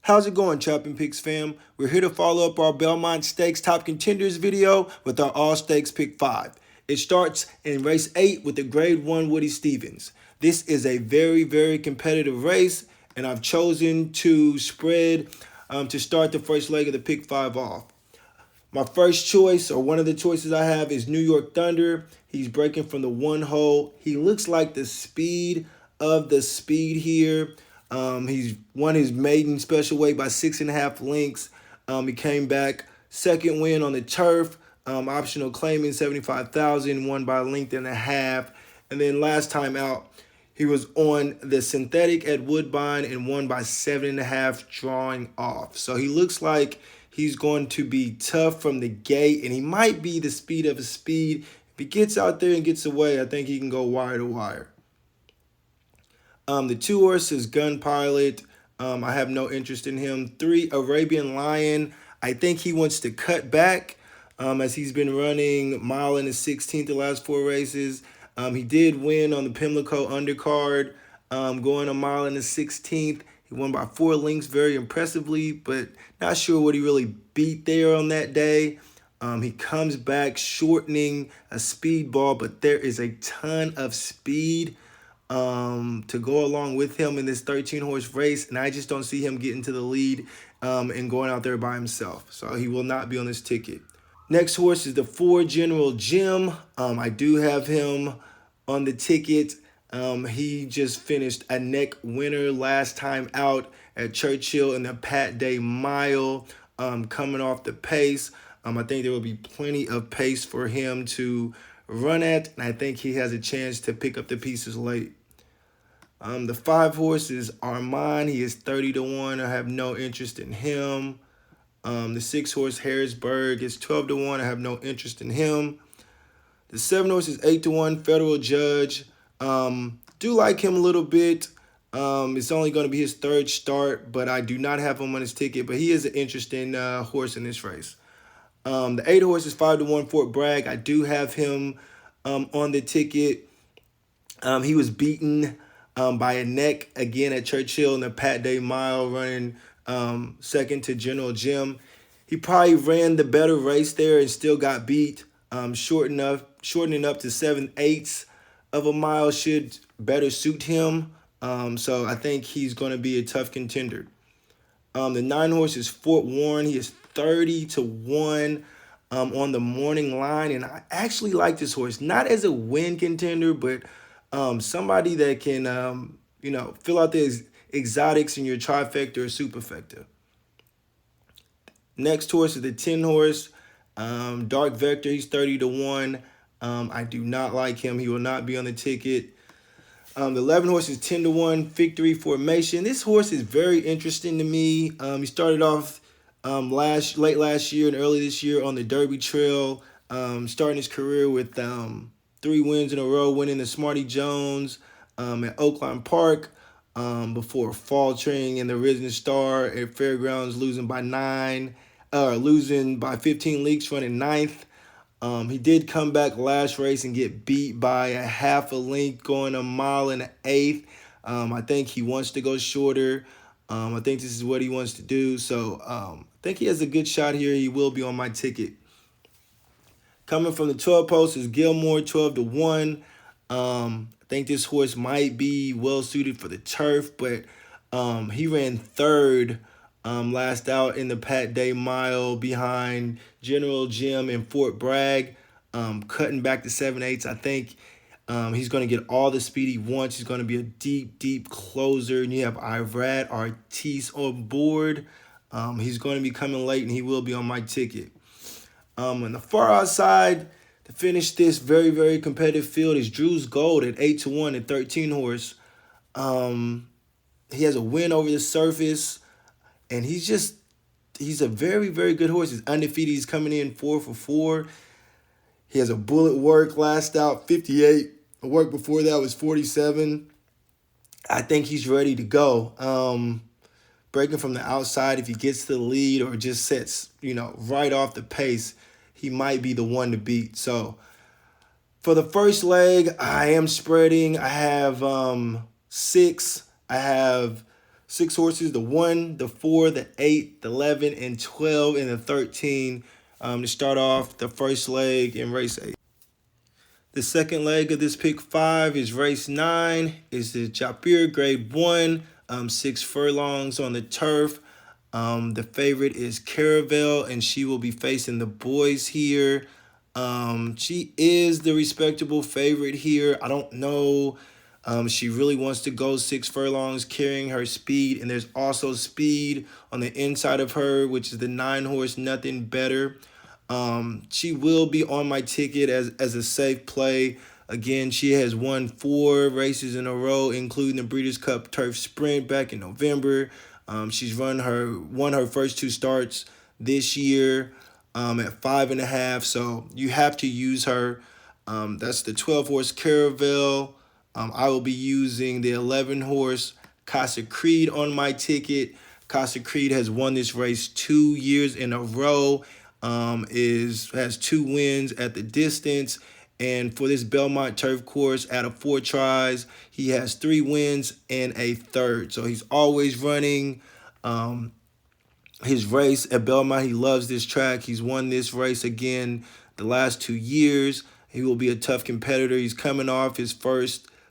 How's it going, Chopping Picks fam? We're here to follow up our Belmont Stakes Top Contenders video with our All Stakes Pick 5. It starts in race 8 with the Grade 1 Woody Stevens. This is a very competitive race, and I've chosen to spread to start the first leg of the Pick 5 off. My first choice, or one of the choices I have, is New York Thunder. He's breaking from the one hole. He looks like the speed of the speed here. He's won his maiden special weight by 6.5 lengths. He came back second win on the turf. Optional claiming 75,000, won by a length and a half. And then last time out, he was on the synthetic at Woodbine and won by 7.5, drawing off. So he looks like he's going to be tough from the gate, and he might be the speed of his speed. If he gets out there and gets away, I think he can go wire to wire. The 2 horse is Gun Pilot. I have no interest in him. 3, Arabian Lion. I think he wants to cut back as he's been running mile in the 16th the last 4 races. He did win on the Pimlico undercard, going a mile in the 16th. He won by 4 lengths very impressively, but not sure what he really beat there on that day. He comes back shortening a speed ball, but there is a ton of speed to go along with him in this 13-horse race, and I just don't see him getting to the lead and going out there by himself. So he will not be on this ticket. Next horse is the 4, General Jim. I do have him on the ticket. He just finished a neck winner last time out at Churchill in the Pat Day Mile, coming off the pace. I think there will be plenty of pace for him to run at, and I think he has a chance to pick up the pieces late. The 5 horse is Armand. He is 30-1. I have no interest in him. The 6 horse Harrisburg is 12-1. I have no interest in him. The 7 horse is 8-1. Federal Judge. Do like him a little bit. It's only going to be his 3rd start, but I do not have him on his ticket. But he is an interesting horse in this race. The 8 horse is 5-1. Fort Bragg. I do have him on the ticket. He was beaten by a neck again at Churchill in the Pat Day Mile, running second to General Jim. He probably ran the better race there and still got beat. Shortening up to 7/8 of a mile should better suit him. So I think he's going to be a tough contender. The 9 horse is Fort Warren. He is 30-1 on the morning line, and I actually like this horse, not as a win contender, but somebody that can fill out the exotics in your trifecta or superfecta. Next horse is the 10 horse, Dark Vector. He's 30-1. I do not like him. He will not be on the ticket. The 11 horse is 10-1, Victory Formation. This horse is very interesting to me. He started off late last year and early this year on the Derby Trail, starting his career with 3 wins in a row, winning the Smarty Jones at Belmont Park, before faltering in the Risen Star at Fairgrounds, losing by 15 leagues, running 9th. He did come back last race and get beat by a half a length, going a mile and an 1/8. I think he wants to go shorter. I think this is what he wants to do. So I think he has a good shot here. He will be on my ticket. Coming from the 12 post is Gilmore, 12-1. I think this horse might be well suited for the turf, but he ran 3rd last out in the Pat Day Mile behind General Jim and Fort Bragg, cutting back to 7/8. I think he's going to get all the speed he wants. He's going to be a deep closer, and you have Irad Artis on board. He's going to be coming late, and he will be on my ticket. On the far outside, to finish this very competitive field, is Drew's Gold at 8-1 at 13 horse. He has a win over the surface, and he's a very good horse. He's undefeated. He's coming in 4 for 4. He has a bullet work last out, 58. The work before that was 47. I think he's ready to go. Breaking from the outside, if he gets to the lead or just sets, right off the pace, he might be the one to beat. So for the first leg, I am spreading. I have 6. I have Six horses: the 1, the 4, the 8, the 11, and 12, and the 13 to start off the first leg in race 8. The second leg of this pick 5 is race 9. It's the Japir Grade 1, 6 furlongs on the turf. The favorite is Caravel, and she will be facing the boys here. She is the respectable favorite here. I don't know. She really wants to go 6 furlongs, carrying her speed, and there's also speed on the inside of her, which is the 9 horse Nothing Better. She will be on my ticket as a safe play. Again, she has won 4 races in a row, including the Breeders' Cup Turf Sprint back in November. She's won her first 2 starts this year at 5.5. So you have to use her. That's the 12 horse Caravel. I will be using the 11 horse Casa Creed on my ticket. Casa Creed has won this race 2 years in a row. Has 2 wins at the distance. And for this Belmont turf course, out of 4 tries, he has 3 wins and a third. So he's always running his race at Belmont. He loves this track. He's won this race again the last 2 years. He will be a tough competitor. He's coming off his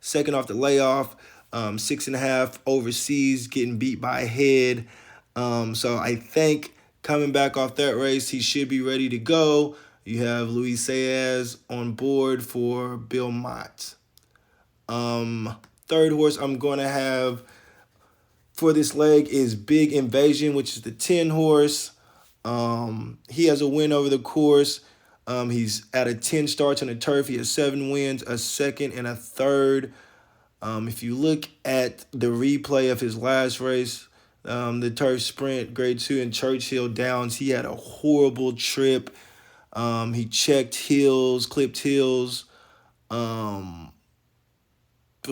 second off the layoff, 6.5 overseas, getting beat by a head. So I think coming back off that race, he should be ready to go. You have Luis Saez on board for Belmont. Third horse I'm going to have for this leg is Big Invasion, which is the 10 horse. He has a win over the course. He's at a 10 starts on the turf. He has 7 wins, a second and a third. If you look at the replay of his last race, the turf sprint, grade 2 in Churchill Downs, he had a horrible trip. He checked hills, clipped hills, was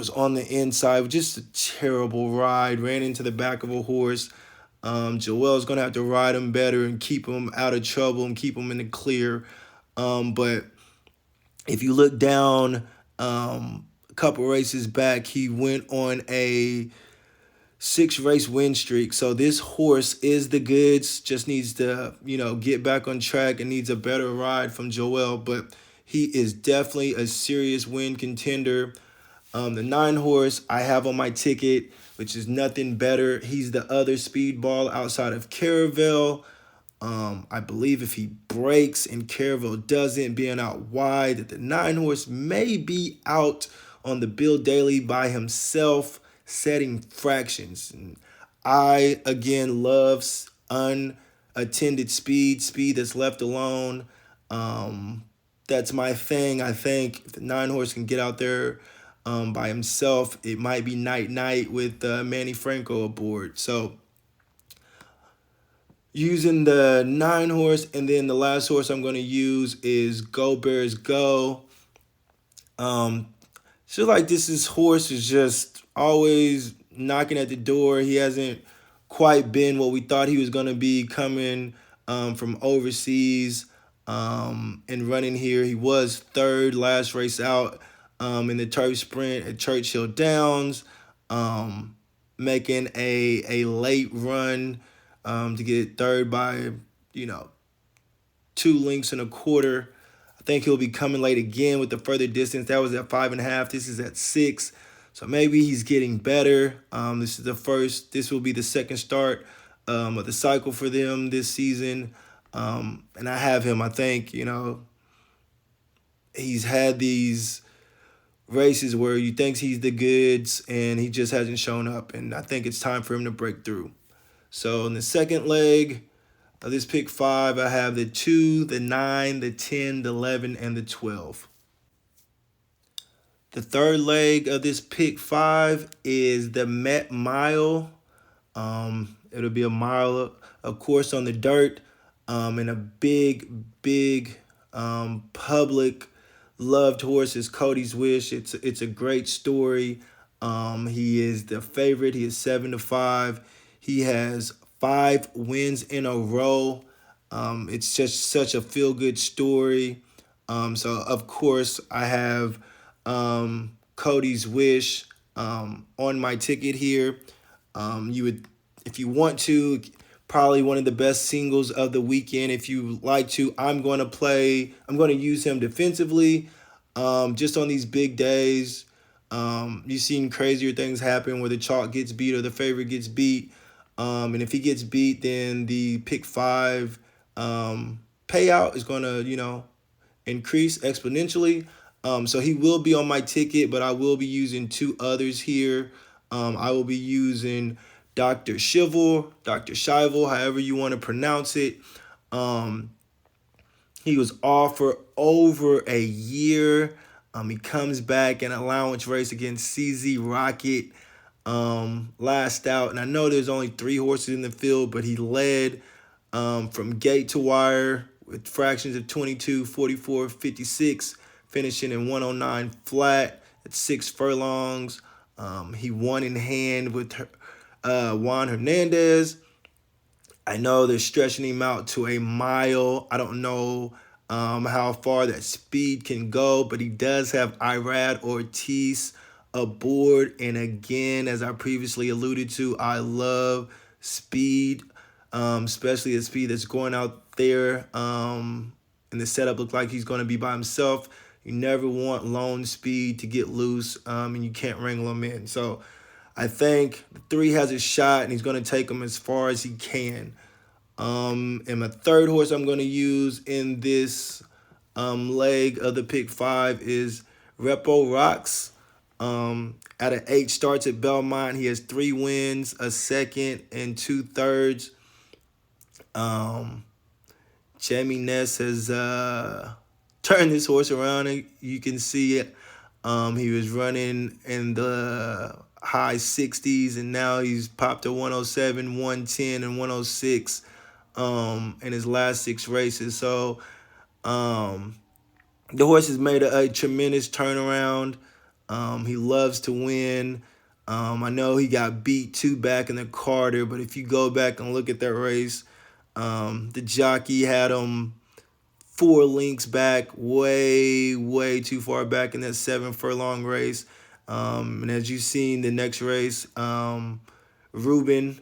on the inside. Just a terrible ride. Ran into the back of a horse. Joel's going to have to ride him better and keep him out of trouble and keep him in the clear. But if you look down a couple races back, he went on a 6-race win streak. So this horse is the goods. Just needs to, get back on track and needs a better ride from Joel. But he is definitely a serious win contender. The 9 horse I have on my ticket, which is Nothing Better. He's the other speedball outside of Caravel. I believe if he breaks and Caravel doesn't, being out wide, that the 9 horse may be out on the Bill Daily by himself, setting fractions. And I, again, love unattended speed that's left alone. That's my thing. I think if the 9 horse can get out there by himself, it might be night with Manny Franco aboard. So using the 9 horse, and then the last horse I'm going to use is Go Bears Go. So like this horse is just always knocking at the door. He hasn't quite been what we thought he was going to be coming from overseas and running here. He was third last race out in the turf sprint at Churchill Downs, making a late run to get third by, 2 lengths and a quarter. I think he'll be coming late again with the further distance. That was at 5.5. This is at 6. So maybe he's getting better. This will be the second start of the cycle for them this season. And I have him. I think, he's had these races where you think he's the goods and he just hasn't shown up. And I think it's time for him to break through. So in the second leg of this pick 5, I have the 2, the 9, the 10, the 11, and the 12. The third leg of this pick 5 is the Met Mile. It'll be a mile, of course, on the dirt, and a big public loved horse is Cody's Wish. It's a great story. He is the favorite. He is 7-5. He has 5 wins in a row. It's just such a feel-good story. So, of course, I have Cody's Wish on my ticket here. You would, if you want to, probably one of the best singles of the weekend. If you like to, I'm going to use him defensively, just on these big days. You've seen crazier things happen where the chalk gets beat or the favorite gets beat. And if he gets beat, then the pick five payout is going to, increase exponentially. So he will be on my ticket, but I will be using two others here. I will be using Dr. Shivel, however you want to pronounce it. Um, he was off for over a year. He comes back in allowance race against CZ Rocket last out. And I know there's only three horses in the field, but he led from gate to wire with fractions of 22, 44, 56, finishing in 109 flat at 6 furlongs. He won in hand with Juan Hernandez. I know they're stretching him out to a mile. I don't know how far that speed can go, but he does have Irad Ortiz aboard. And again, as I previously alluded to, I love speed, especially the speed that's going out there. And the setup looked like he's going to be by himself. You never want lone speed to get loose, and you can't wrangle him in. So I think the three has a shot, and he's going to take him as far as he can. And my third horse I'm going to use in this leg of the pick five is Repo Rocks. Out of 8 starts at Belmont, he has 3 wins, a second, and 2/3. Jamie Ness has turned this horse around, and you can see it. He was running in the high 60s, and now he's popped to 107, 110, and 106 in his last 6 races. So the horse has made a tremendous turnaround. He loves to win. I know he got beat 2 back in the Carter, but if you go back and look at that race, the jockey had him 4 links back, way, way too far back in that 7 furlong race. And as you've seen, the next race, Ruben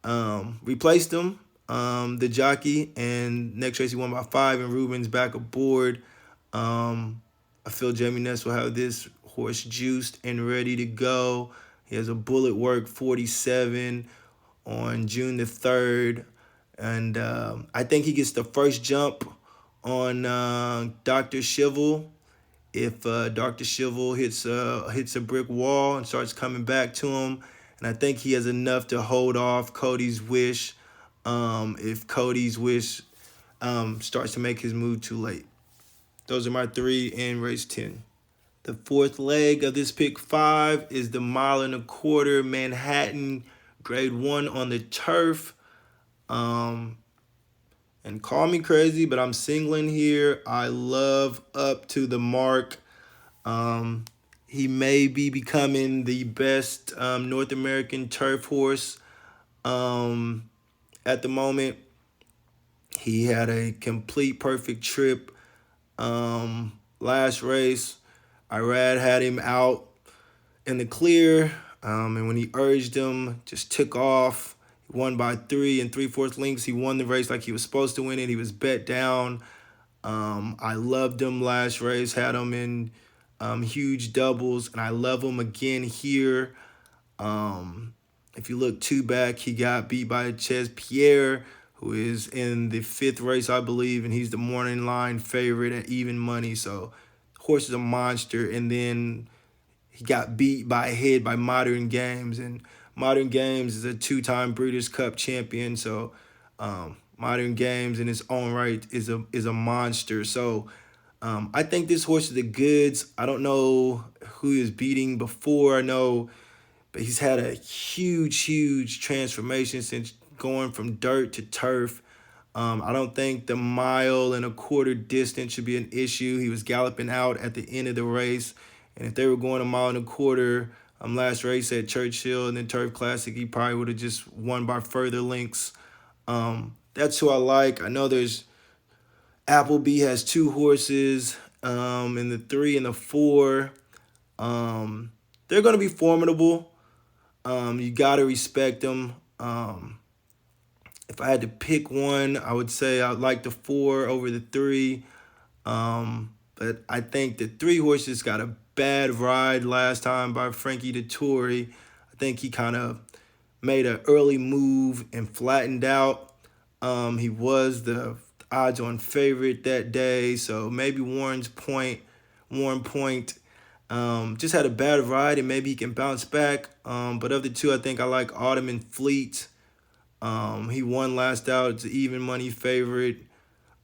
replaced him, the jockey, and next race he won by 5, and Ruben's back aboard. I feel Jamie Ness will have this horse juiced and ready to go. He has a bullet work 47 on June the 3rd. And I think he gets the first jump on Dr. Shivel. If Dr. Shivel hits a brick wall and starts coming back to him. And I think he has enough to hold off Cody's Wish if Cody's Wish starts to make his move too late. Those are my 3 in race 10. The fourth leg of this pick 5 is the 1.25 mile Manhattan grade 1 on the turf. And call me crazy, but I'm singling here. I love Up to the Mark. He may be becoming the best North American turf horse at the moment. He had a complete perfect trip last race. Irad had him out in the clear, and when he urged him, just took off. He won by 3 3/4 lengths. He won the race like he was supposed to win it. He was bet down. I loved him last race, had him in huge doubles, and I love him again here. If you look 2 back, he got beat by Ches Pierre, who is in the 5th race, I believe, and he's the morning line favorite at even money. So, horse is a monster. And then he got beat by a head by Modern Games, and Modern Games is a 2-time Breeders' Cup champion. So, Modern Games in its own right is a monster. So, I think this horse is the goods. I don't know who he was beating before. I know, but he's had a huge transformation since going from dirt to turf. I don't think the 1.25 mile distance should be an issue. He was galloping out at the end of the race. And if they were going 1.25 miles, last race at Churchill and then Turf Classic, he probably would have just won by further lengths. That's who I like. I know there's Appleby has 2 horses in the 3 and the 4. They're going to be formidable. You got to respect him. If I had to pick one, I would say I'd like the 4 over the 3. But I think the 3 horses got a bad ride last time by Frankie Dettori. I think he kind of made an early move and flattened out. He was the odds-on favorite that day, so maybe Warren Point, just had a bad ride, and maybe he can bounce back. But of the two, I think I like Autumn and Fleet. He won last out. It's an even money favorite,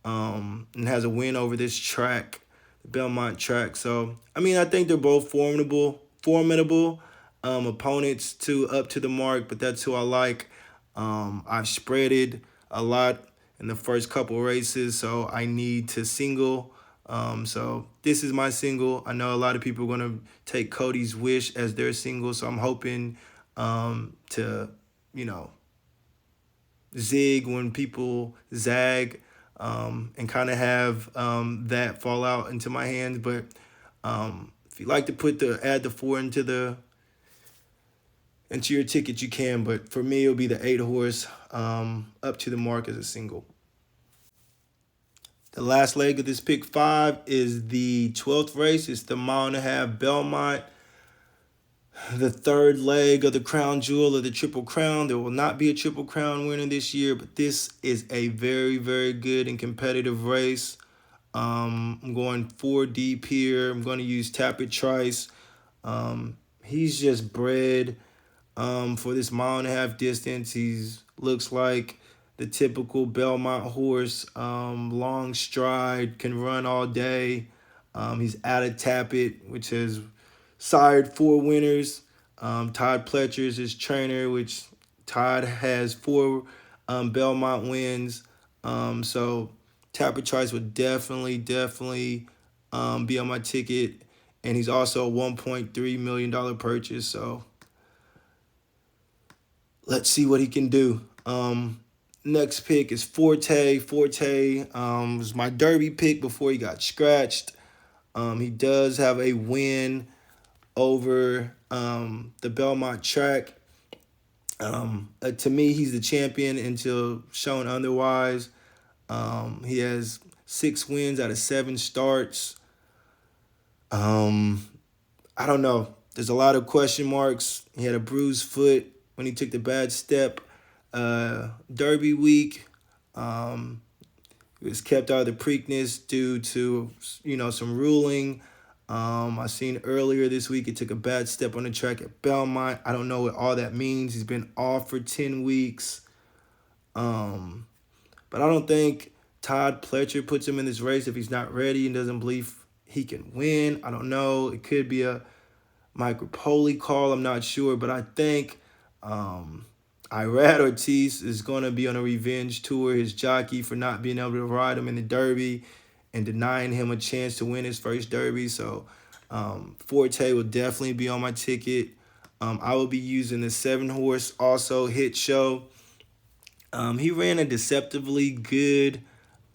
and has a win over this track, the Belmont track. So, I mean, I think they're both formidable opponents to up to the mark, but that's who I like. I've spreaded a lot in the first couple races, so I need to single. So this is my single. I know a lot of people are going to take Cody's Wish as their single, so I'm hoping to, you know, zig when people zag, and kind of have that fall out into my hands. But if you like to add the 4 into your ticket, you can. But for me, it'll be the 8 horse up to the mark as a single. The last leg of this pick 5 is the 12th race. It's the 1.5 Belmont, the third leg of the crown jewel of the Triple Crown. There will not be a Triple Crown winner this year, but this is a very, very good and competitive race. I'm going 4 deep here. I'm going to use Tapper Trice. He's just bred for this 1.5 distance. He's looks like the typical Belmont horse. Long stride, can run all day. He's out of Tappet, which has sired 4 winners. Todd Pletcher is his trainer, which Todd has 4 Belmont wins. So Tapper Trice would definitely be on my ticket. And he's also a $1.3 million purchase. So let's see what he can do. Next pick is Forte. Forte was my Derby pick before he got scratched. He does have a win over the Belmont track. To me, he's the champion until shown otherwise. He has 6 wins out of 7 starts. I don't know. There's a lot of question marks. He had a bruised foot when he took the bad step Derby week. He was kept out of the Preakness due to, some ruling. I seen earlier this week he took a bad step on the track at Belmont. I don't know what all that means. He's been off for 10 weeks. But I don't think Todd Pletcher puts him in this race if he's not ready and doesn't believe he can win. I don't know. It could be a Mike Rapoli call. I'm not sure. But I think Irad Ortiz is going to be on a revenge tour. His jockey for not being able to ride him in the Derby and denying him a chance to win his first Derby. So Forte will definitely be on my ticket. I will be using the 7 horse also Hit Show. He ran a deceptively good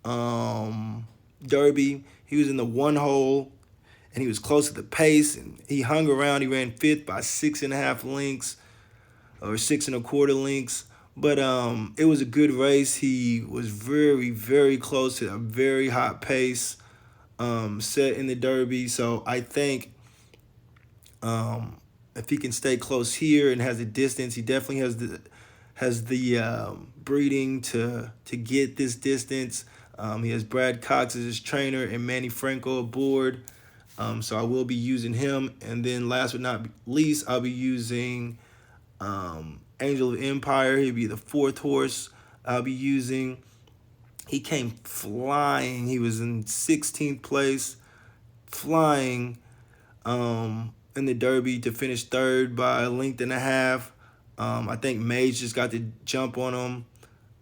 Derby. He was in the 1 hole and he was close to the pace and he hung around. He ran 5th by 6.5 lengths or 6.25 lengths. But it was a good race. He was very, very close to a very hot pace set in the Derby. So I think if he can stay close here and has the distance, he definitely has the breeding to get this distance. He has Brad Cox as his trainer and Manny Franco aboard. So I will be using him. And then last but not least, I'll be using Angel of Empire. He'll be the 4th horse I'll be using. He came flying. He was in 16th place, flying in the Derby to finish 3rd by a length and a half. I think Mage just got the jump on him.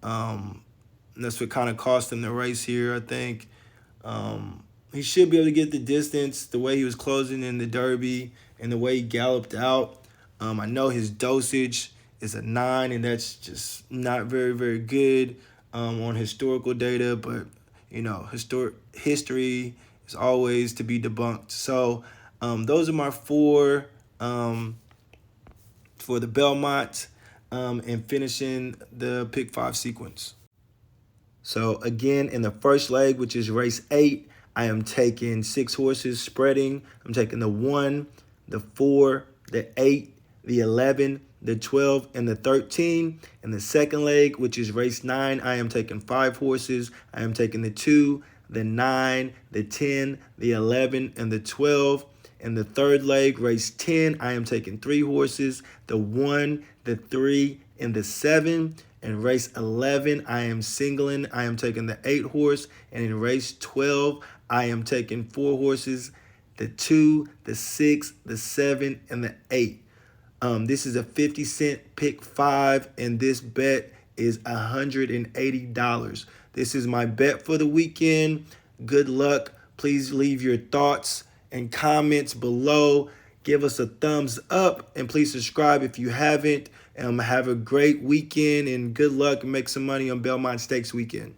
And that's what kind of cost him the race here, I think. He should be able to get the distance the way he was closing in the Derby and the way he galloped out. I know his dosage is a 9, and that's just not very, very good on historical data. But, history is always to be debunked. So those are my 4 for the Belmont and finishing the pick 5 sequence. So again, in the first leg, which is race 8, I am taking 6 horses spreading. I'm taking the 1, the 4, the 8, the 11, the 12, and the 13. In the second leg, which is race 9, I am taking 5 horses. I am taking the 2, the 9, the 10, the 11, and the 12. In the third leg, race 10, I am taking 3 horses, the 1, the 3, and the 7. In race 11, I am singling. I am taking the 8 horse. And in race 12, I am taking 4 horses, the 2, the 6, the 7, and the 8. This is a 50-cent pick 5, and this bet is $180. This is my bet for the weekend. Good luck. Please leave your thoughts and comments below. Give us a thumbs up, and please subscribe if you haven't. Have a great weekend, and good luck, and make some money on Belmont Stakes weekend.